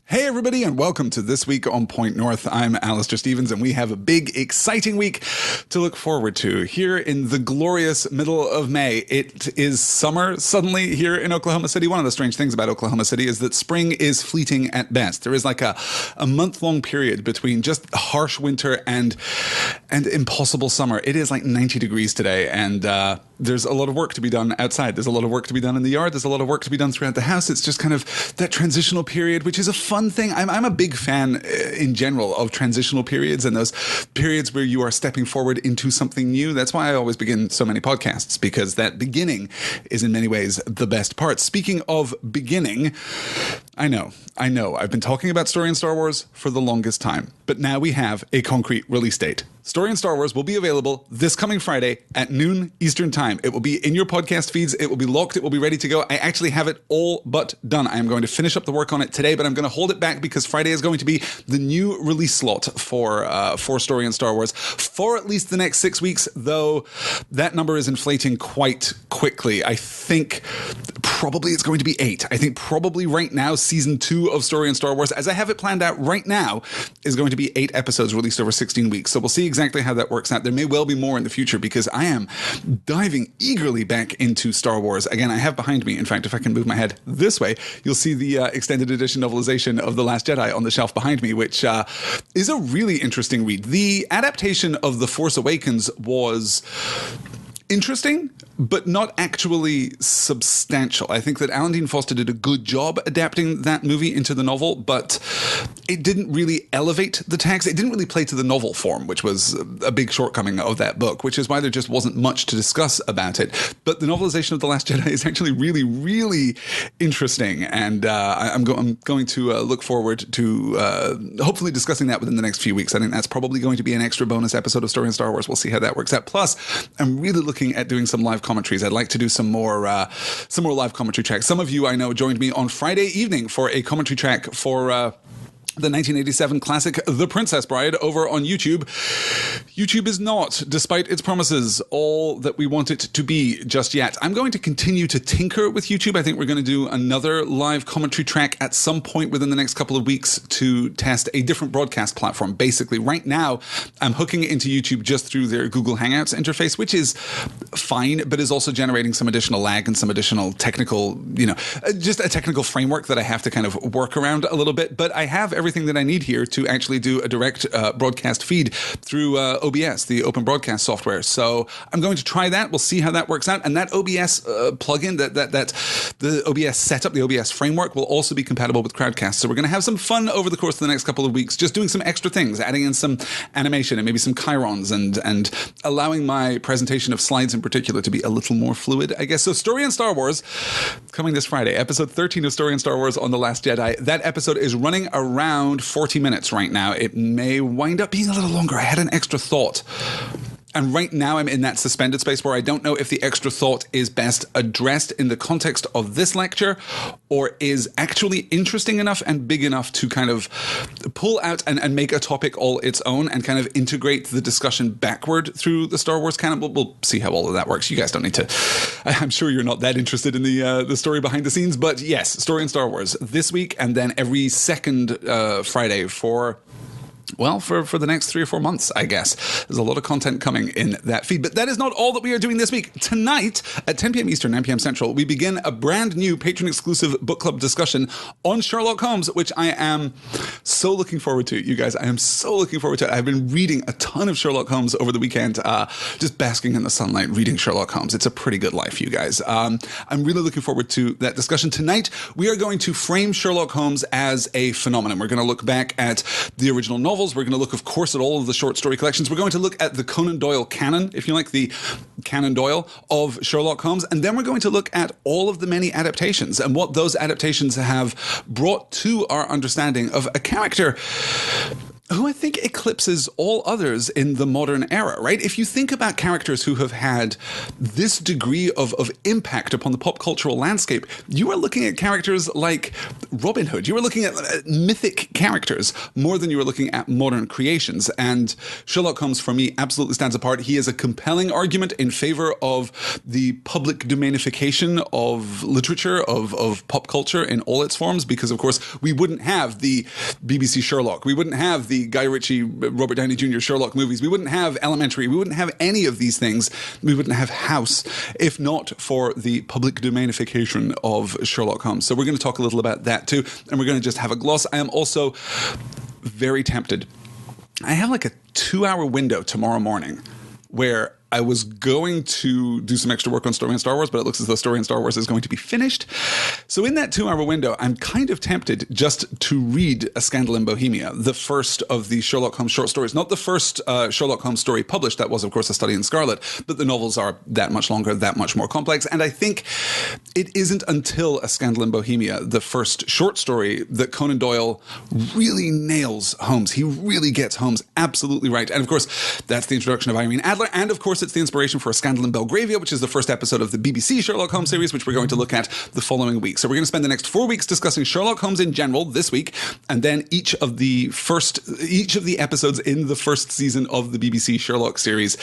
Hey everybody, and welcome to This Week on Point North. I'm Alistair Stevens, and we have a big, exciting week to look forward to. Here in the glorious middle of May, it is summer suddenly here in Oklahoma City. One of the strange things about Oklahoma City is that spring is fleeting at best. There is like a month-long period between just harsh winter and impossible summer. It is like 90 degrees today, and there's a lot of work to be done outside. There's a lot of work to be done in the yard. There's a lot of work to be done throughout the house. It's just kind of that transitional period, which is a fun thing. I'm a big fan in general of transitional periods and those periods where you are stepping forward into something new. That's why I always begin so many podcasts, because that beginning is in many ways the best part. Speaking of beginning, I know. I've been talking about Story in Star Wars for the longest time, but now we have a concrete release date. Story in Star Wars will be available this coming Friday at noon Eastern Time. It will be in your podcast feeds. It will be locked. It will be ready to go. I actually have it all but done. I am going to finish up the work on it today, but I'm going to hold it back because Friday is going to be the new release slot for Story in Star Wars for at least the next 6 weeks, though that number is inflating quite quickly. I think probably it's going to be 8. I think probably right now, season 2 of Story in Star Wars, as I have it planned out right now, is going to be 8 episodes released over 16 weeks. So we'll see exactly how that works out. There may well be more in the future because I am diving eagerly back into Star Wars. Again, I have behind me, in fact, if I can move my head this way, you'll see the extended edition novelization of The Last Jedi on the shelf behind me, which is a really interesting read. The adaptation of The Force Awakens was interesting, but not actually substantial. I think that Alan Dean Foster did a good job adapting that movie into the novel, but it didn't really elevate the text. It didn't really play to the novel form, which was a big shortcoming of that book, which is why there just wasn't much to discuss about it. But the novelization of The Last Jedi is actually really, really interesting, and I'm going to look forward to hopefully discussing that within the next few weeks. I think that's probably going to be an extra bonus episode of Story in Star Wars. We'll see how that works out. Plus, I'm really looking at doing some live commentaries. I'd like to do some more live commentary tracks. Some of you I know joined me on Friday evening for a commentary track for the 1987 classic The Princess Bride over on YouTube. YouTube is not, despite its promises, all that we want it to be just yet. I'm going to continue to tinker with YouTube. I think we're going to do another live commentary track at some point within the next couple of weeks to test a different broadcast platform. Basically, right now, I'm hooking it into YouTube just through their Google Hangouts interface, which is fine, but is also generating some additional lag and some additional technical, just a technical framework that I have to kind of work around a little bit. But I have everything that I need here to actually do a direct broadcast feed through OBS, the open broadcast software. So I'm going to try that. We'll see how that works out. And that OBS plugin, that the OBS setup, the OBS framework, will also be compatible with Crowdcast. So we're going to have some fun over the course of the next couple of weeks, just doing some extra things, adding in some animation and maybe some chyrons and allowing my presentation of slides in particular to be a little more fluid, I guess. So Story in Star Wars, coming this Friday, episode 13 of Story in Star Wars on The Last Jedi. That episode is running around 40 minutes right now. It may wind up being a little longer. I had an extra thought. And right now I'm in that suspended space where I don't know if the extra thought is best addressed in the context of this lecture or is actually interesting enough and big enough to kind of pull out and make a topic all its own and kind of integrate the discussion backward through the Star Wars canon. We'll see how all of that works. You guys don't need to. I'm sure you're not that interested in the story behind the scenes, but yes, Story in Star Wars this week and then every second Friday for the next 3 or 4 months, I guess. There's a lot of content coming in that feed. But that is not all that we are doing this week. Tonight, at 10 p.m. Eastern, 9 p.m. Central, we begin a brand new patron-exclusive book club discussion on Sherlock Holmes, which I am so looking forward to, you guys. I am so looking forward to it. I've been reading a ton of Sherlock Holmes over the weekend, just basking in the sunlight, reading Sherlock Holmes. It's a pretty good life, you guys. I'm really looking forward to that discussion. Tonight, we are going to frame Sherlock Holmes as a phenomenon. We're going to look back at the original novels. We're going to look, of course, at all of the short story collections. We're going to look at the Conan Doyle canon, if you like, the Canon Doyle of Sherlock Holmes. And then we're going to look at all of the many adaptations and what those adaptations have brought to our understanding of a character who I think eclipses all others in the modern era, right? If you think about characters who have had this degree of impact upon the pop cultural landscape, you are looking at characters like Robin Hood. You are looking at mythic characters more than you are looking at modern creations. And Sherlock Holmes, for me, absolutely stands apart. He is a compelling argument in favor of the public domainification of literature, of pop culture in all its forms, because, of course, we wouldn't have the BBC Sherlock. We wouldn't have the Guy Ritchie, Robert Downey Jr. Sherlock movies. We wouldn't have Elementary. We wouldn't have any of these things. We wouldn't have House if not for the public domainification of Sherlock Holmes. So we're going to talk a little about that too, and we're going to just have a gloss. I am also very tempted. I have like a 2-hour window tomorrow morning where I was going to do some extra work on Story in Star Wars, but it looks as though Story in Star Wars is going to be finished. So in that 2-hour window, I'm kind of tempted just to read A Scandal in Bohemia, the first of the Sherlock Holmes short stories. Not the first Sherlock Holmes story published. That was, of course, A Study in Scarlet. But the novels are that much longer, that much more complex. And I think it isn't until A Scandal in Bohemia, the first short story, that Conan Doyle really nails Holmes. He really gets Holmes absolutely right. And, of course, that's the introduction of Irene Adler. And, of course, it's the inspiration for A Scandal in Belgravia, which is the first episode of the BBC Sherlock Holmes series, which we're going to look at the following week. So we're going to spend the next 4 weeks discussing Sherlock Holmes in general this week, and then each of the episodes in the first season of the BBC Sherlock series.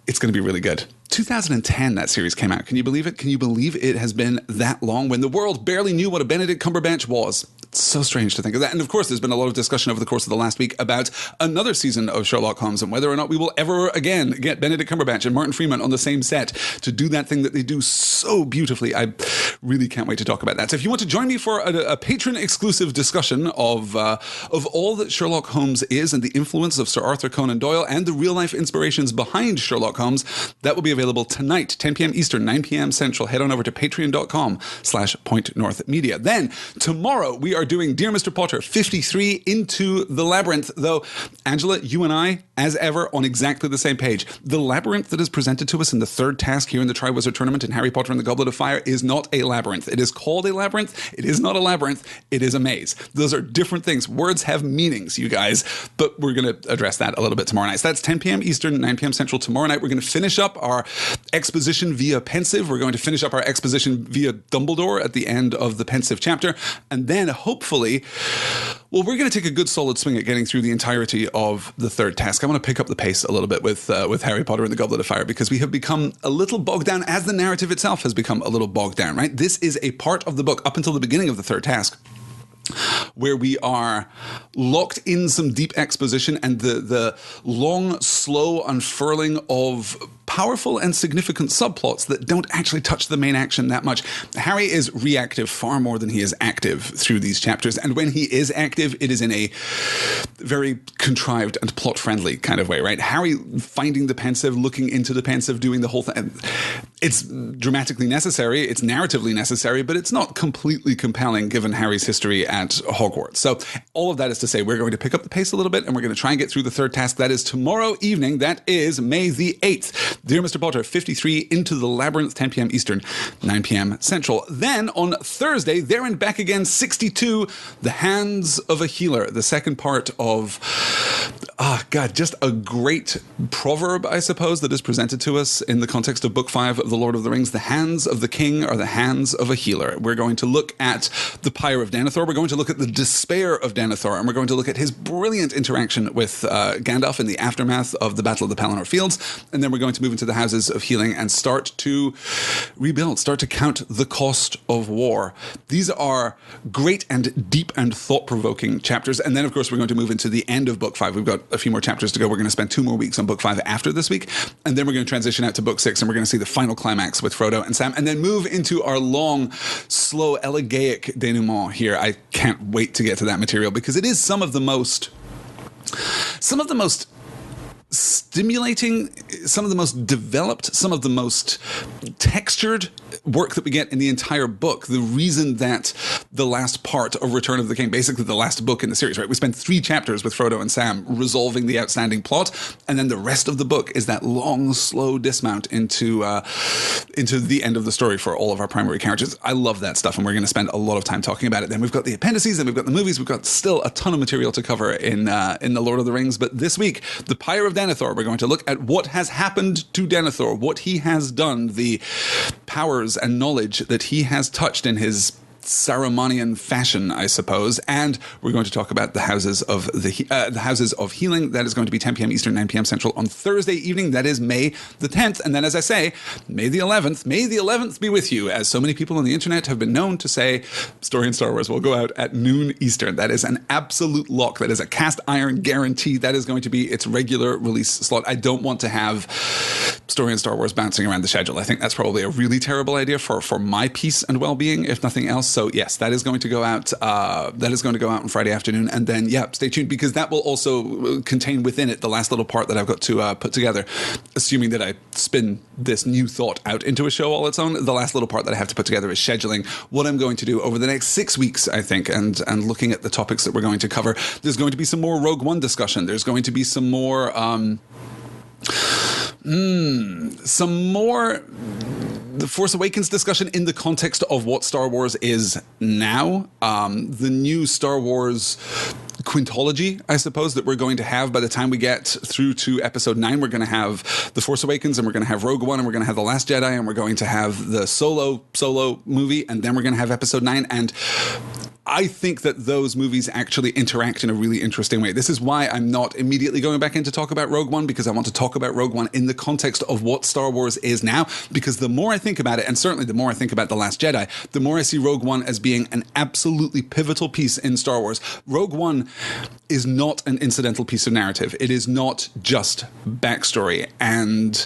It's going to be really good. 2010, that series came out. Can you believe it? Can you believe it has been that long when the world barely knew what a Benedict Cumberbatch was? It's so strange to think of that. And of course, there's been a lot of discussion over the course of the last week about another season of Sherlock Holmes and whether or not we will ever again get Benedict Cumberbatch and Martin Freeman on the same set to do that thing that they do so beautifully. I really can't wait to talk about that. So if you want to join me for a patron-exclusive discussion of all that Sherlock Holmes is and the influence of Sir Arthur Conan Doyle and the real-life inspirations behind Sherlock Holmes, that will be available tonight, 10 p.m. Eastern, 9 p.m. Central. Head on over to patreon.com/pointnorthmedia. Then tomorrow we are doing Dear Mr. Potter 53 Into the Labyrinth, though, Angela, you and I, as ever, on exactly the same page. The labyrinth that is presented to us in the third task here in the Triwizard Tournament in Harry Potter and the Goblet of Fire is not a labyrinth. It is called a labyrinth. It is not a labyrinth. It is a maze. Those are different things. Words have meanings, you guys, but we're going to address that a little bit tomorrow night. So that's 10 p.m. Eastern, 9 p.m. Central tomorrow night. We're going to finish up our exposition via Pensive. We're going to finish up our exposition via Dumbledore at the end of the Pensive chapter, and then hopefully, well, we're going to take a good solid swing at getting through the entirety of the third task. I want to pick up the pace a little bit with Harry Potter and the Goblet of Fire because we have become a little bogged down, as the narrative itself has become a little bogged down, right? This is a part of the book up until the beginning of the third task where we are locked in some deep exposition and the long, slow unfurling of powerful and significant subplots that don't actually touch the main action that much. Harry is reactive far more than he is active through these chapters, and when he is active, it is in a very contrived and plot-friendly kind of way, right? Harry finding the Pensive, looking into the Pensive, doing the whole thing. It's dramatically necessary, it's narratively necessary, but it's not completely compelling given Harry's history at Hogwarts. So all of that is to say we're going to pick up the pace a little bit and we're going to try and get through the third task. That is tomorrow evening. That is May the 8th. Dear Mr. Potter, 53 Into the Labyrinth, 10 p.m. Eastern, 9 p.m. Central. Then on Thursday, there and back again, 62, The Hands of a Healer, the second part of, just a great proverb, I suppose, that is presented to us in the context of Book 5 of The Lord of the Rings. The hands of the king are the hands of a healer. We're going to look at the Pyre of Denethor. We're going to look at the despair of Denethor, and we're going to look at his brilliant interaction with Gandalf in the aftermath of the Battle of the Pelennor Fields, and then we're going to move into the Houses of Healing and start to rebuild, start to count the cost of war. These are great and deep and thought-provoking chapters, and then, of course, we're going to move into the end of Book 5. We've got a few more chapters to go. We're going to spend 2 more weeks on Book 5 after this week, and then we're going to transition out to Book 6, and we're going to see the final climax with Frodo and Sam, and then move into our long, slow, elegaic denouement here. I can't wait to get to that material because it is some of the most stimulating, some of the most developed, some of the most textured work that we get in the entire book. The reason that the last part of Return of the King, basically the last book in the series, right? We spend 3 chapters with Frodo and Sam resolving the outstanding plot, and then the rest of the book is that long, slow dismount into the end of the story for all of our primary characters. I love that stuff, and we're going to spend a lot of time talking about it. Then we've got the appendices, and we've got the movies. We've got still a ton of material to cover in the Lord of the Rings. But this week, the Pyre of Denethor, we're going to look at what has happened to Denethor, what he has done, the powers and knowledge that he has touched in his Sarumanian fashion, I suppose, and we're going to talk about the houses of the houses of healing. That is going to be 10 p.m. Eastern, 9 p.m. Central on Thursday evening. That is May the 10th, and then, as I say, May the 11th. May the 11th be with you, as so many people on the internet have been known to say. Story in Star Wars will go out at noon Eastern. That is an absolute lock. That is a cast iron guarantee. That is going to be its regular release slot. I don't want to have Story in Star Wars bouncing around the schedule. I think that's probably a really terrible idea for my peace and well-being, if nothing else. So yes, that is going to go out. That is going to go out on Friday afternoon, and then stay tuned, because that will also contain within it the last little part that I've got to put together. Assuming that I spin this new thought out into a show all its own, the last little part that I have to put together is scheduling what I'm going to do over the next 6 weeks, I think, and looking at the topics that we're going to cover. There's going to be some more Rogue One discussion. There's going to be some more. The Force Awakens discussion in the context of what Star Wars is now. The new Star Wars quintology, I suppose, that we're going to have by the time we get through to Episode 9. We're going to have The Force Awakens, and we're going to have Rogue One, and we're going to have The Last Jedi, and we're going to have the solo movie, and then we're going to have Episode 9. And I think that those movies actually interact in a really interesting way. This is why I'm not immediately going back in to talk about Rogue One, because I want to talk about Rogue One in the context of what Star Wars is now. Because the more I think about it, and certainly the more I think about The Last Jedi, the more I see Rogue One as being an absolutely pivotal piece in Star Wars. Rogue One is not an incidental piece of narrative. It is not just backstory. And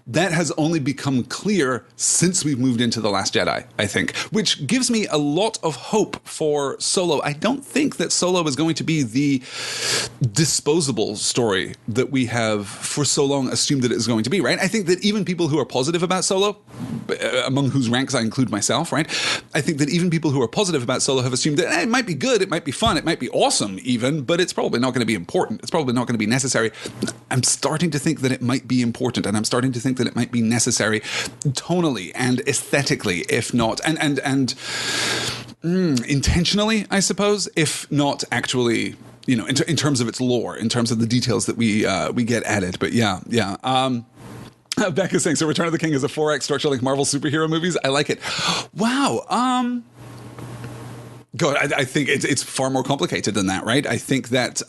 that has only become clear since we've moved into The Last Jedi, I think, which gives me a lot of hope for Solo. I don't think that Solo is going to be the disposable story that we have for so long assumed that it is going to be, right? I think that even people who are positive about Solo, among whose ranks I include myself, right? I think that even people who are positive about Solo have assumed that it might be good, it might be fun, it might be awesome even, but it's probably not going to be important. It's probably not going to be necessary. I'm starting to think that it might be important, and I'm starting to think that it might be necessary tonally and aesthetically, if not, and intentionally, I suppose, if not actually, in terms of its lore, in terms of the details that we get added. But yeah. Becca's saying, so Return of the King is a 4X structure like Marvel superhero movies. I like it. Wow. God, I think it's far more complicated than that, right? I think that,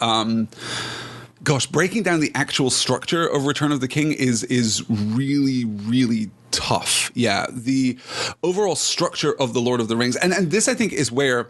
breaking down the actual structure of Return of the King is really, really tough. Yeah, the overall structure of The Lord of the Rings. And this, I think, is where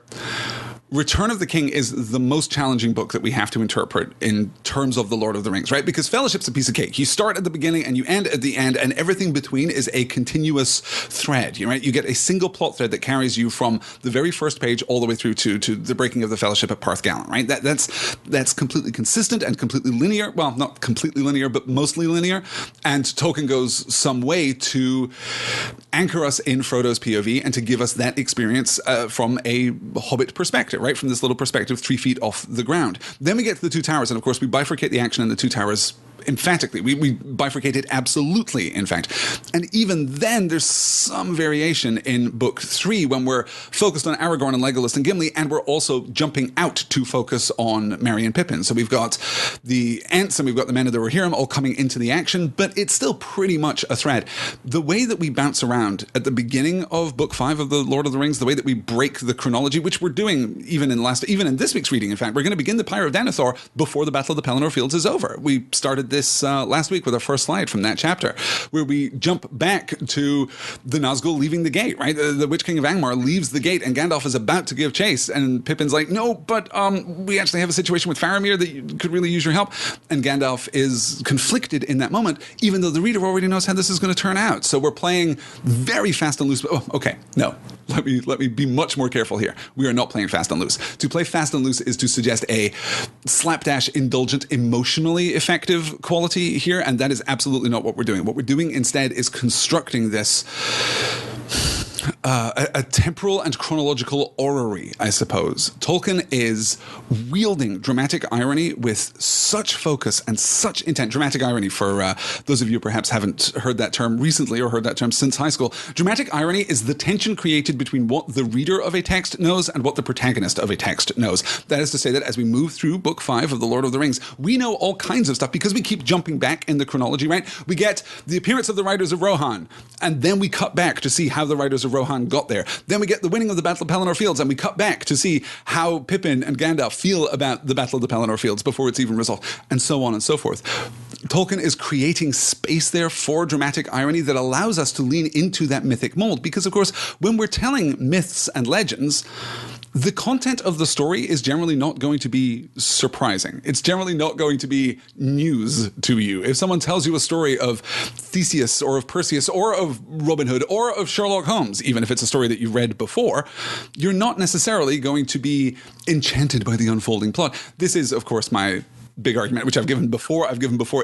Return of the King is the most challenging book that we have to interpret in terms of The Lord of the Rings, right? Because Fellowship's a piece of cake. You start at the beginning and you end at the end, and everything between is a continuous thread, right? You get a single plot thread that carries you from the very first page all the way through to the breaking of the Fellowship at Parth Galen, right? That's completely consistent and completely linear. Well, not completely linear, but mostly linear. And Tolkien goes some way to anchor us in Frodo's POV and to give us that experience from a Hobbit perspective, right? From this little perspective 3 feet off the ground. Then we get to the Two Towers, and of course we bifurcate the action in the Two Towers emphatically. We bifurcate it absolutely, in fact. And even then, there's some variation in Book 3 when we're focused on Aragorn and Legolas and Gimli, and we're also jumping out to focus on Merry and Pippin. So we've got the Ents and we've got the Men of the Rohirrim all coming into the action, but it's still pretty much a thread. The way that we bounce around at the beginning of Book 5 of The Lord of the Rings, the way that we break the chronology, which we're doing even in this week's reading, in fact, we're going to begin the Pyre of Denethor before the Battle of the Pelennor Fields is over. We started this last week with our first slide from that chapter, where we jump back to the Nazgul leaving the gate, right? The Witch King of Angmar leaves the gate, and Gandalf is about to give chase, and Pippin's like, no, but we actually have a situation with Faramir that you could really use your help. And Gandalf is conflicted in that moment, even though the reader already knows how this is going to turn out. So we're playing very fast and loose. Oh, okay, no. Let me be much more careful here. We are not playing fast and loose. To play fast and loose is to suggest a slapdash, indulgent, emotionally effective quality here, and that is absolutely not what we're doing. What we're doing instead is constructing this a temporal and chronological orrery, I suppose. Tolkien is wielding dramatic irony with such focus and such intent. Dramatic irony, for those of you who perhaps haven't heard that term recently or heard that term since high school, dramatic irony is the tension created between what the reader of a text knows and what the protagonist of a text knows. That is to say that as we move through Book 5 of The Lord of the Rings, we know all kinds of stuff because we keep jumping back in the chronology, right? We get the appearance of the Riders of Rohan, and then we cut back to see how the Riders of Rohan got there. Then we get the winning of the Battle of Pelennor Fields, and we cut back to see how Pippin and Gandalf feel about the Battle of the Pelennor Fields before it's even resolved, and so on and so forth. Tolkien is creating space there for dramatic irony that allows us to lean into that mythic mold, because, of course, when we're telling myths and legends, the content of the story is generally not going to be surprising. It's generally not going to be news to you. If someone tells you a story of Theseus or of Perseus or of Robin Hood or of Sherlock Holmes, even if it's a story that you read before, you're not necessarily going to be enchanted by the unfolding plot. This is, of course, my big argument, which I've given before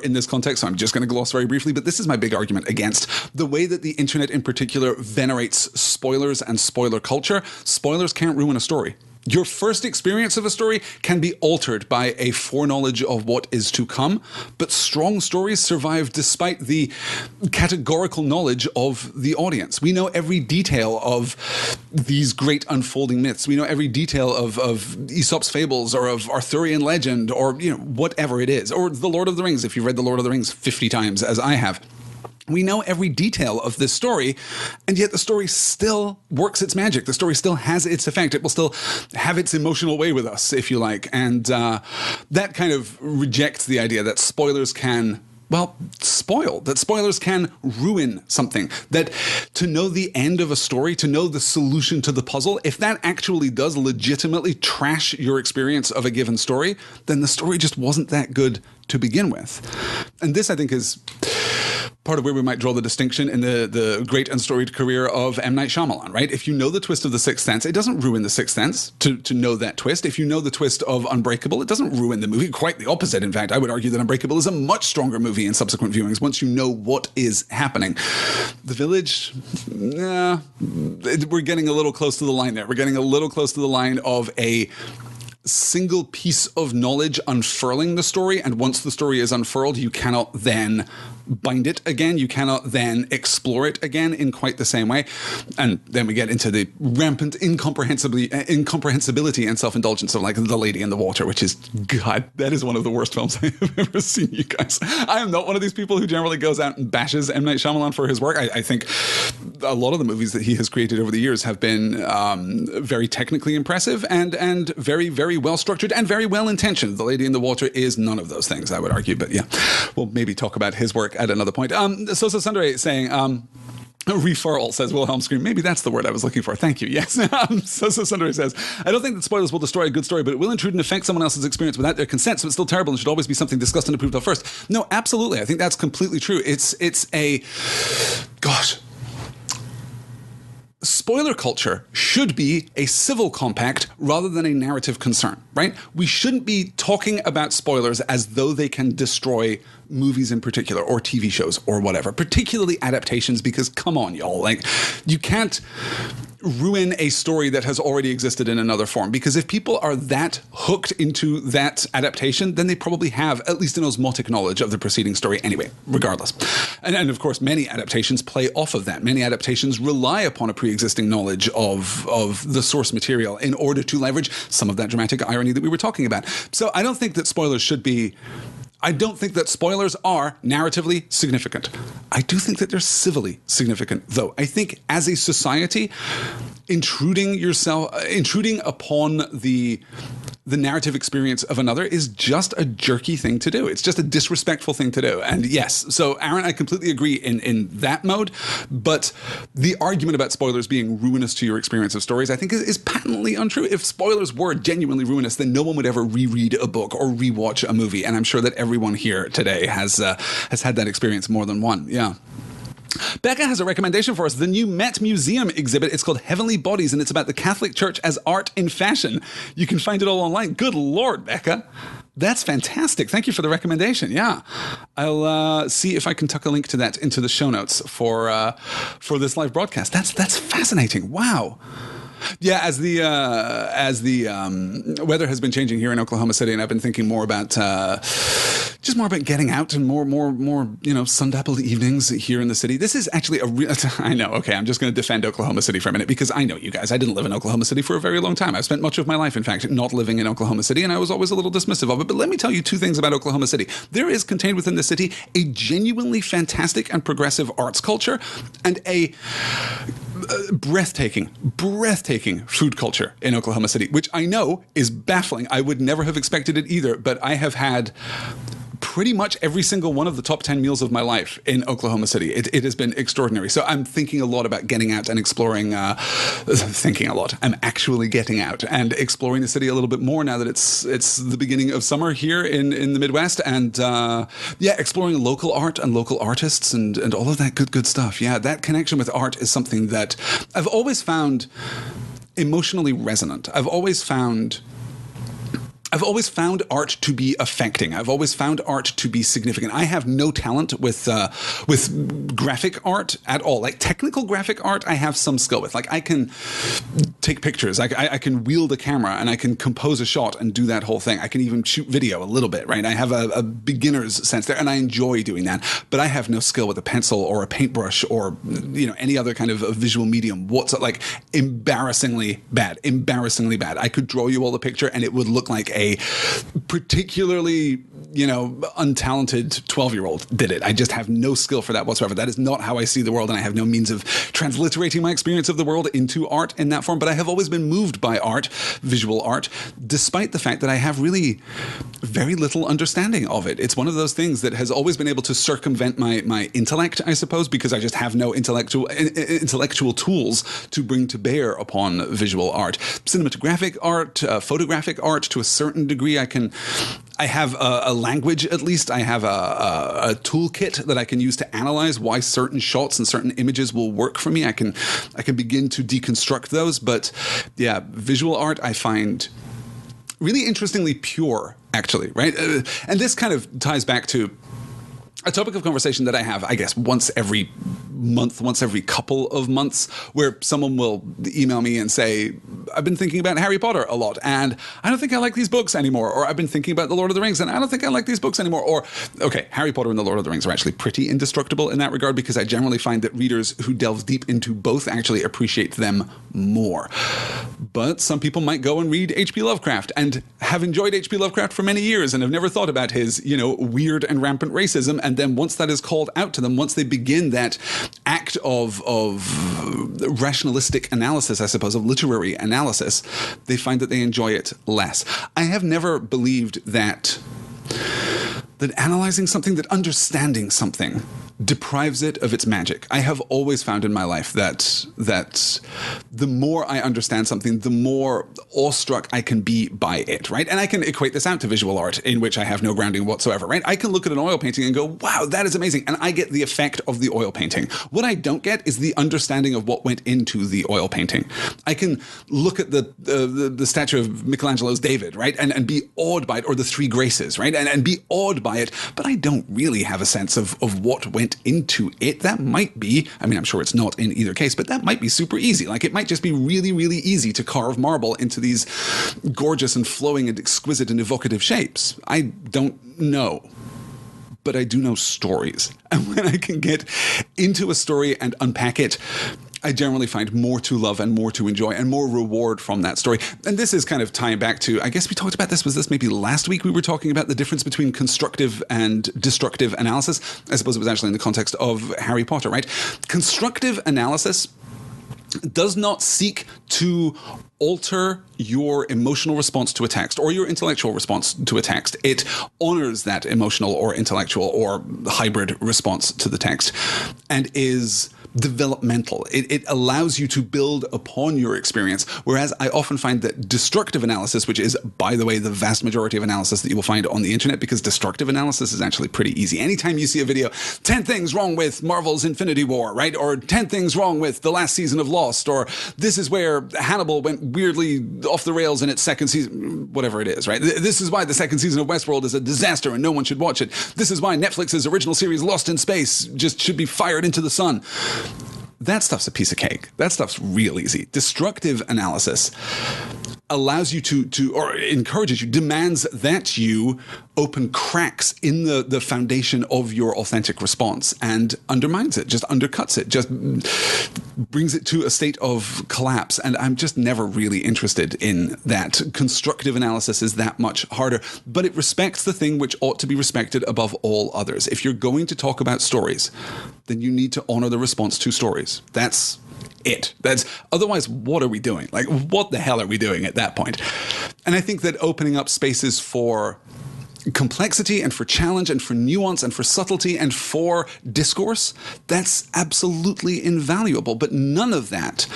in this context, so I'm just going to gloss very briefly, but this is my big argument against the way that the internet in particular venerates spoilers and spoiler culture. Spoilers can't ruin a story. Your first experience of a story can be altered by a foreknowledge of what is to come, but strong stories survive despite the categorical knowledge of the audience. We know every detail of these great unfolding myths. We know every detail of Aesop's fables or of Arthurian legend or, whatever it is, or The Lord of the Rings, if you've read The Lord of the Rings 50 times, as I have. We know every detail of this story, and yet the story still works its magic. The story still has its effect. It will still have its emotional way with us, if you like. And that kind of rejects the idea that spoilers can that spoilers can ruin something. That to know the end of a story, to know the solution to the puzzle, if that actually does legitimately trash your experience of a given story, then the story just wasn't that good to begin with. And this, I think, is part of where we might draw the distinction in the great and storied career of M. Night Shyamalan, right? If you know the twist of The Sixth Sense, it doesn't ruin The Sixth Sense to know that twist. If you know the twist of Unbreakable, it doesn't ruin the movie. Quite the opposite, in fact. I would argue that Unbreakable is a much stronger movie in subsequent viewings once you know what is happening. The Village, we're getting a little close to the line there. We're getting a little close to the line of a single piece of knowledge unfurling the story, and once the story is unfurled, you cannot then bind it again. You cannot then explore it again in quite the same way. And then we get into the rampant incomprehensibility and self-indulgence of like The Lady in the Water, which is, God, that is one of the worst films I have ever seen, you guys. I am not one of these people who generally goes out and bashes M. Night Shyamalan for his work. I think a lot of the movies that he has created over the years have been very technically impressive and very, very well structured and very well intentioned. The Lady in the Water is none of those things, I would argue. But yeah, we'll maybe talk about his work at another point. Sosa Sundare saying, referral, says Wilhelm Scream. Maybe that's the word I was looking for. Thank you. Yes. Sosa Sundare says, I don't think that spoilers will destroy a good story, but it will intrude and affect someone else's experience without their consent, so it's still terrible and should always be something discussed and approved of first. No, absolutely. I think that's completely true. Spoiler culture should be a civil compact rather than a narrative concern, right? We shouldn't be talking about spoilers as though they can destroy movies in particular or TV shows or whatever, particularly adaptations, because come on, y'all, like you can't ruin a story that has already existed in another form, because if people are that hooked into that adaptation, then they probably have at least an osmotic knowledge of the preceding story anyway, regardless. And of course, many adaptations play off of that. Many adaptations rely upon a pre-existing knowledge of the source material in order to leverage some of that dramatic irony that we were talking about. So I don't think that spoilers are narratively significant. I do think that they're civilly significant, though. I think as a society, intruding upon the narrative experience of another is just a jerky thing to do. It's just a disrespectful thing to do. And yes, so Aaron, I completely agree in that mode, but the argument about spoilers being ruinous to your experience of stories, I think is patently untrue. If spoilers were genuinely ruinous, then no one would ever reread a book or rewatch a movie. And I'm sure that everyone here today has had that experience more than one. Yeah. Becca has a recommendation for us. The new Met Museum exhibit. It's called Heavenly Bodies, and it's about the Catholic Church as art in fashion. You can find it all online. Good Lord, Becca. That's fantastic. Thank you for the recommendation. Yeah, I'll see if I can tuck a link to that into the show notes for this live broadcast. That's fascinating. Wow. Yeah, as the weather has been changing here in Oklahoma City, and I've been thinking more about just more about getting out and more sun-dappled evenings here in the city. This is actually I know. Okay, I'm just going to defend Oklahoma City for a minute because I know you guys. I didn't live in Oklahoma City for a very long time. I've spent much of my life, in fact, not living in Oklahoma City, and I was always a little dismissive of it. But let me tell you two things about Oklahoma City. There is contained within the city a genuinely fantastic and progressive arts culture and a breathtaking food culture in Oklahoma City, which I know is baffling. I would never have expected it either, but I have had pretty much every single one of the top 10 meals of my life in Oklahoma City. It has been extraordinary. So I'm thinking a lot about getting out and exploring, thinking a lot. I'm actually getting out and exploring the city a little bit more now that it's the beginning of summer here in the Midwest. And exploring local art and local artists and all of that good stuff. Yeah, that connection with art is something that I've always found emotionally resonant. I've always found art to be affecting. I've always found art to be significant. I have no talent with graphic art at all. Like technical graphic art, I have some skill with. Like I can take pictures. I can wield a camera and I can compose a shot and do that whole thing. I can even shoot video a little bit, right? I have a beginner's sense there and I enjoy doing that. But I have no skill with a pencil or a paintbrush or any other kind of a visual medium. Like embarrassingly bad. I could draw you all the picture and it would look like a particularly, untalented 12-year-old did it. I just have no skill for that whatsoever. That is not how I see the world, and I have no means of transliterating my experience of the world into art in that form. But I have always been moved by art, visual art, despite the fact that I have really very little understanding of it. It's one of those things that has always been able to circumvent my intellect, I suppose, because I just have no intellectual tools to bring to bear upon visual art. Cinematographic art, photographic art, to a certain degree, I have a language, at least. I have a toolkit that I can use to analyze why certain shots and certain images will work for me. I can begin to deconstruct those. But yeah, visual art I find really interestingly pure, actually, right? And this kind of ties back to a topic of conversation that I have, I guess, once every month, once every couple of months, where someone will email me and say, I've been thinking about Harry Potter a lot, and I don't think I like these books anymore. Or I've been thinking about The Lord of the Rings, and I don't think I like these books anymore. Or, okay, Harry Potter and The Lord of the Rings are actually pretty indestructible in that regard, because I generally find that readers who delve deep into both actually appreciate them more. But some people might go and read H.P. Lovecraft and have enjoyed H.P. Lovecraft for many years and have never thought about his, weird and rampant racism. And then once that is called out to them, once they begin that act of rationalistic analysis, I suppose, of literary analysis, they find that they enjoy it less. I have never believed that analyzing something, that understanding something deprives it of its magic. I have always found in my life that the more I understand something, the more awestruck I can be by it, right? And I can equate this out to visual art, in which I have no grounding whatsoever, right? I can look at an oil painting and go, wow, that is amazing. And I get the effect of the oil painting. What I don't get is the understanding of what went into the oil painting. I can look at the statue of Michelangelo's David, right? And be awed by it, or the Three Graces, right? And be awed by it, but I don't really have a sense of what went into it. That might be, I'm sure it's not in either case, but that might be super easy. Like, it might just be really, really easy to carve marble into these gorgeous and flowing and exquisite and evocative shapes. I don't know. But I do know stories. And when I can get into a story and unpack it, I generally find more to love and more to enjoy and more reward from that story. And this is kind of tying back to, I guess we talked about this, was this maybe last week we were talking about the difference between constructive and destructive analysis? I suppose it was actually in the context of Harry Potter, right? Constructive analysis does not seek to alter your emotional response to a text or your intellectual response to a text. It honors that emotional or intellectual or hybrid response to the text and is developmental. It allows you to build upon your experience. Whereas I often find that destructive analysis, which is, by the way, the vast majority of analysis that you will find on the internet, because destructive analysis is actually pretty easy. Anytime you see a video, 10 things wrong with Marvel's Infinity War, right? Or 10 things wrong with the last season of Lost, or this is where Hannibal went weirdly off the rails in its second season, whatever it is, right? This is why the second season of Westworld is a disaster and no one should watch it. This is why Netflix's original series Lost in Space just should be fired into the sun. That stuff's a piece of cake. That stuff's real easy. Destructive analysis allows you to or encourages you, demands that you open cracks in the foundation of your authentic response and undermines it, just undercuts it, just brings it to a state of collapse. And I'm just never really interested in that. Constructive analysis is that much harder, but it respects the thing which ought to be respected above all others. If you're going to talk about stories, then you need to honor the response to stories. That's otherwise, what are we doing? Like, what the hell are we doing at that point? And I think that opening up spaces for complexity and for challenge and for nuance and for subtlety and for discourse, that's absolutely invaluable. But none of that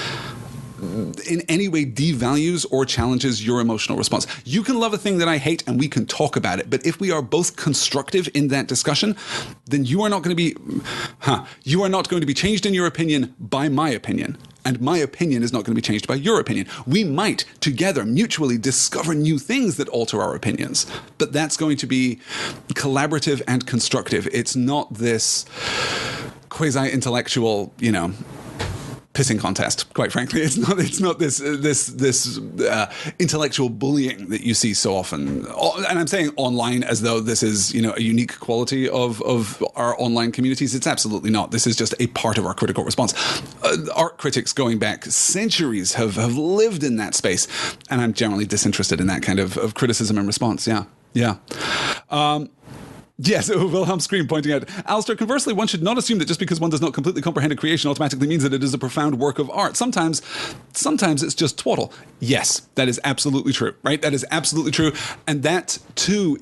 in any way devalues or challenges your emotional response. You can love a thing that I hate and we can talk about it, but if we are both constructive in that discussion, then you are not going to be changed in your opinion by my opinion. And my opinion is not going to be changed by your opinion. We might together mutually discover new things that alter our opinions, but that's going to be collaborative and constructive. It's not this quasi-intellectual, pissing contest, quite frankly. It's not this intellectual bullying that you see so often. And I'm saying online as though this is, a unique quality of our online communities. It's absolutely not. This is just a part of our critical response. Art critics going back centuries have lived in that space. And I'm generally disinterested in that kind of criticism and response. Yeah. Yes, Wilhelm Scream pointing out, Alistair, conversely, one should not assume that just because one does not completely comprehend a creation automatically means that it is a profound work of art. Sometimes it's just twaddle. Yes, that is absolutely true, right? That is absolutely true. And that, too,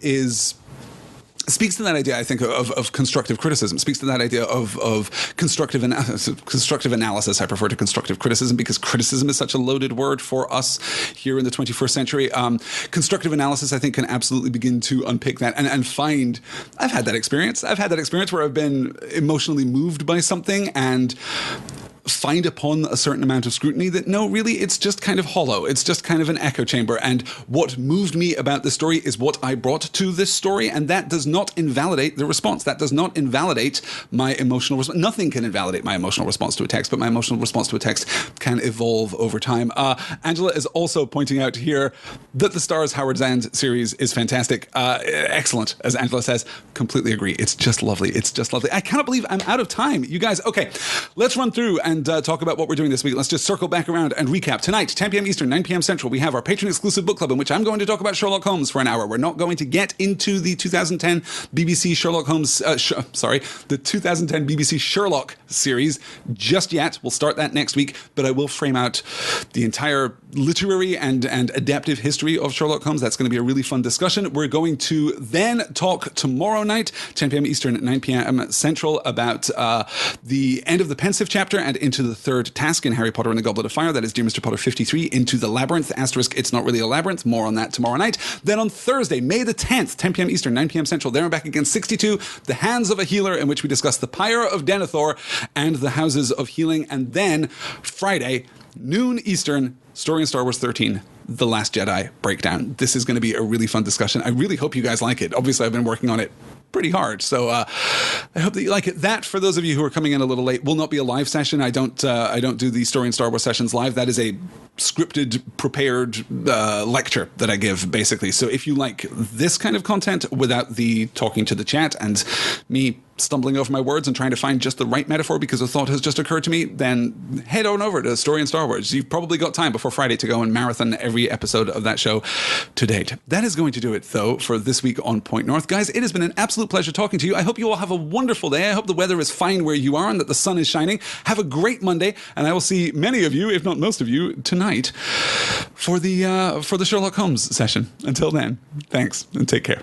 speaks to that idea, I think, of constructive criticism, speaks to that idea of constructive analysis. I prefer to constructive criticism because criticism is such a loaded word for us here in the 21st century. Constructive analysis, I think, can absolutely begin to unpick that and find, I've had that experience where I've been emotionally moved by something and find upon a certain amount of scrutiny that no, really, it's just kind of hollow. It's just kind of an echo chamber. And what moved me about this story is what I brought to this story. And that does not invalidate the response. That does not invalidate my emotional response. Nothing can invalidate my emotional response to a text, but my emotional response to a text can evolve over time. Angela is also pointing out here that the Stars Howard Zand series is fantastic. Excellent, as Angela says. Completely agree. It's just lovely. I cannot believe I'm out of time. You guys, okay, let's run through and talk about what we're doing this week. Let's just circle back around and recap. Tonight, 10 p.m. Eastern, 9 p.m. Central, we have our patron-exclusive book club in which I'm going to talk about Sherlock Holmes for an hour. We're not going to get into the 2010 BBC Sherlock Holmes, the 2010 BBC Sherlock series just yet. We'll start that next week, but I will frame out the entire literary and adaptive history of Sherlock Holmes. That's going to be a really fun discussion. We're going to then talk tomorrow night, 10 p.m. Eastern, 9 p.m. Central, about the end of the Pensive chapter and into the third task in Harry Potter and the Goblet of Fire. That is Dear Mr. Potter 53, Into the Labyrinth, *, it's not really a labyrinth. More on that tomorrow night. Then on Thursday, May the 10th, 10 p.m. Eastern, 9 p.m. Central, there and back again, 62, The Hands of a Healer, in which we discuss the Pyre of Denethor and the Houses of Healing. And then Friday, noon Eastern, Story in Star Wars 13, The Last Jedi breakdown. This is going to be a really fun discussion. I really hope you guys like it. Obviously, I've been working on it pretty hard, so I hope that you like it. That, for those of you who are coming in a little late, will not be a live session. I don't do the Story in Star Wars sessions live. That is a scripted, prepared lecture that I give, basically. So if you like this kind of content without the talking to the chat and me stumbling over my words and trying to find just the right metaphor because a thought has just occurred to me, then head on over to Story in Star Wars. You've probably got time before Friday to go and marathon every episode of that show to date. That is going to do it, though, for this week on Point North. Guys, it has been an absolute pleasure talking to you. I hope you all have a wonderful day. I hope the weather is fine where you are and that the sun is shining. Have a great Monday, and I will see many of you, if not most of you, tonight for the Sherlock Holmes session. Until then, thanks and take care.